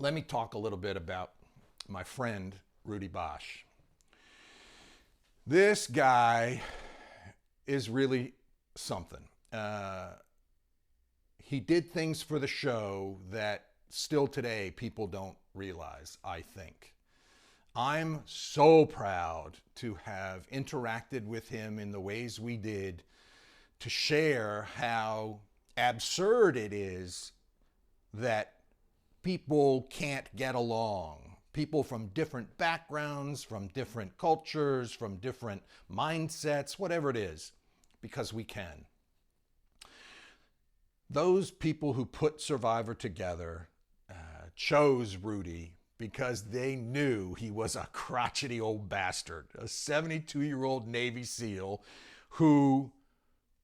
let me talk a little bit about my friend, Rudy Boesch. This guy is really something. He did things for the show that still today people don't realize, I think. I'm so proud to have interacted with him in the ways we did, to share how absurd it is that people can't get along. People from different backgrounds, from different cultures, from different mindsets, whatever it is, because we can. Those people who put Survivor together chose Rudy because they knew he was a crotchety old bastard, a 72-year-old Navy SEAL who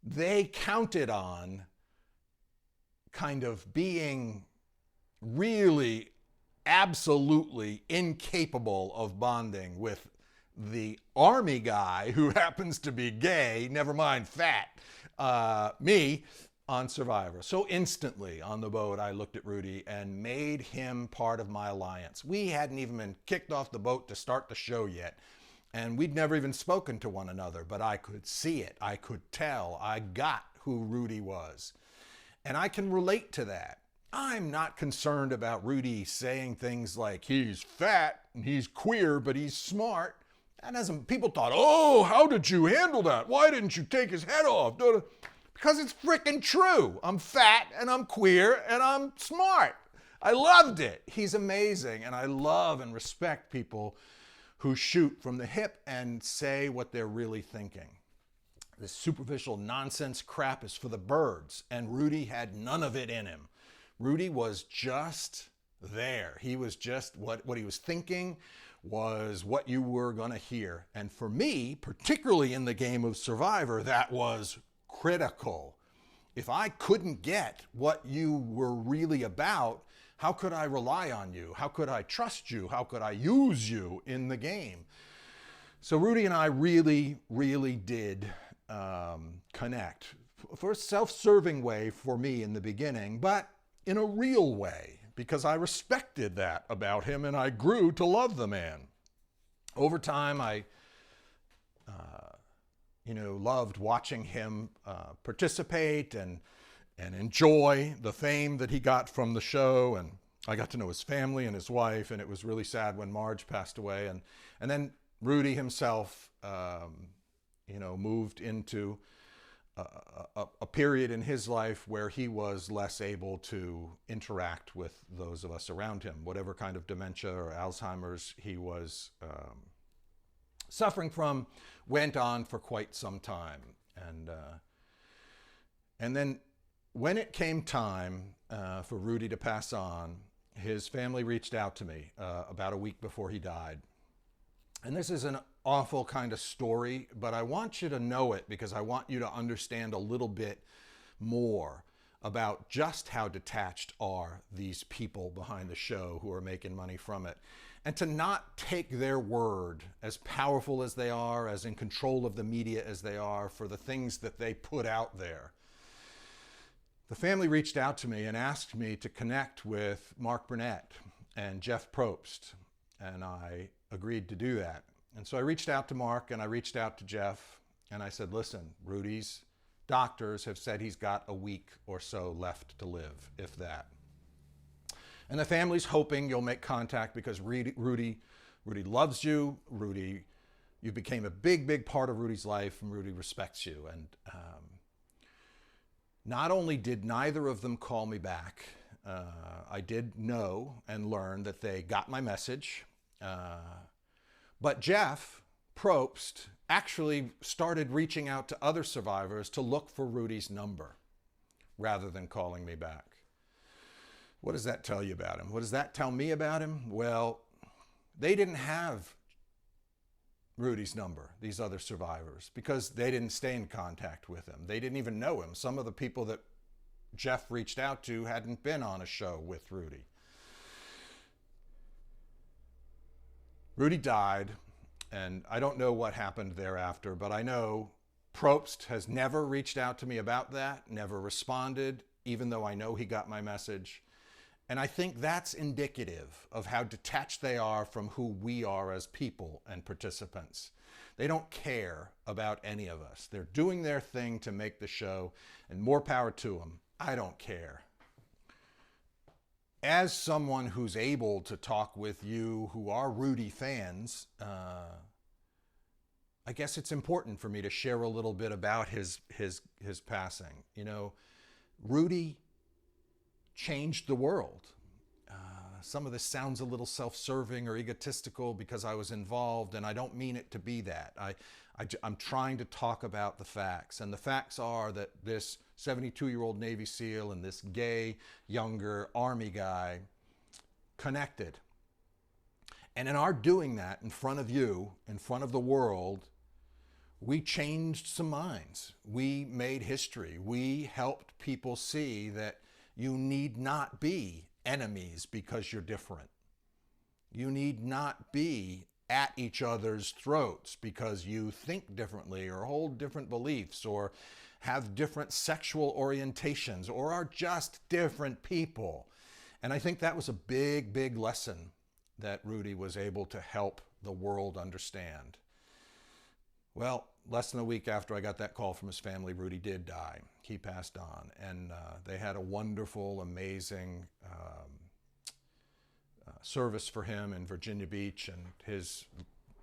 they counted on kind of being really absolutely incapable of bonding with the army guy who happens to be gay, never mind fat, me, on Survivor. So instantly on the boat, I looked at Rudy and made him part of my alliance. We hadn't even been kicked off the boat to start the show yet. And we'd never even spoken to one another, but I could see it. I could tell. I got who Rudy was. And I can relate to that. I'm not concerned about Rudy saying things like he's fat and he's queer, but he's smart. That doesn't, people thought, oh, how did you handle that? Why didn't you take his head off? Because it's freaking true. I'm fat and I'm queer and I'm smart. I loved it. He's amazing. And I love and respect people who shoot from the hip and say what they're really thinking. This superficial nonsense crap is for the birds. And Rudy had none of it in him. Rudy was just there. He was just, what he was thinking was what you were going to hear. And for me, particularly in the game of Survivor, that was critical. If I couldn't get what you were really about, how could I rely on you? How could I trust you? How could I use you in the game? So Rudy and I really, really did connect for a self-serving way for me in the beginning, but in a real way, because I respected that about him and I grew to love the man. Over time, I loved watching him participate and enjoy the fame that he got from the show. And I got to know his family and his wife, and it was really sad when Marge passed away. And then Rudy himself, moved into a period in his life where he was less able to interact with those of us around him. Whatever kind of dementia or Alzheimer's he was suffering from went on for quite some time. And then when it came time for Rudy to pass on, his family reached out to me about a week before he died. And this is an awful kind of story, but I want you to know it because I want you to understand a little bit more about just how detached are these people behind the show who are making money from it. And to not take their word, as powerful as they are, as in control of the media as they are, for the things that they put out there. The family reached out to me and asked me to connect with Mark Burnett and Jeff Probst, and I agreed to do that. And so I reached out to Mark and I reached out to Jeff and I said, listen, Rudy's doctors have said he's got a week or so left to live, if that. And the family's hoping you'll make contact because Rudy loves you. You became a big, big part of Rudy's life, and Rudy respects you. And not only did neither of them call me back, I did know and learn that they got my message. But Jeff Probst actually started reaching out to other survivors to look for Rudy's number rather than calling me back. What does that tell you about him? What does that tell me about him? Well, they didn't have Rudy's number, these other survivors, because they didn't stay in contact with him. They didn't even know him. Some of the people that Jeff reached out to hadn't been on a show with Rudy. Rudy died, and I don't know what happened thereafter, but I know Probst has never reached out to me about that, never responded, even though I know he got my message. And I think that's indicative of how detached they are from who we are as people and participants. They don't care about any of us. They're doing their thing to make the show, and more power to them. I don't care. As someone who's able to talk with you who are Rudy fans, I guess it's important for me to share a little bit about his passing. You know, Rudy changed the world. Some of this sounds a little self-serving or egotistical because I was involved, and I don't mean it to be that. I'm trying to talk about the facts, and the facts are that this 72-year-old Navy SEAL and this gay, younger Army guy connected. And in our doing that in front of you, in front of the world, we changed some minds. We made history. We helped people see that you need not be enemies because you're different. You need not be at each other's throats because you think differently or hold different beliefs or have different sexual orientations or are just different people. And I think that was a big, big lesson that Rudy was able to help the world understand. Well, less than a week after I got that call from his family, Rudy did die. He passed on, and they had a wonderful, amazing service for him in Virginia Beach, and his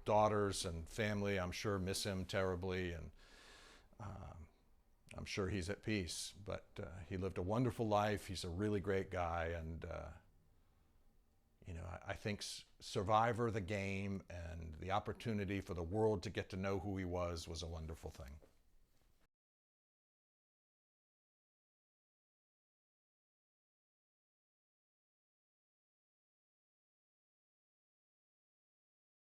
daughters and family, I'm sure, miss him terribly, and I'm sure he's at peace. But he lived a wonderful life. He's a really great guy, and you know, I think Survivor, the game, and the opportunity for the world to get to know who he was a wonderful thing.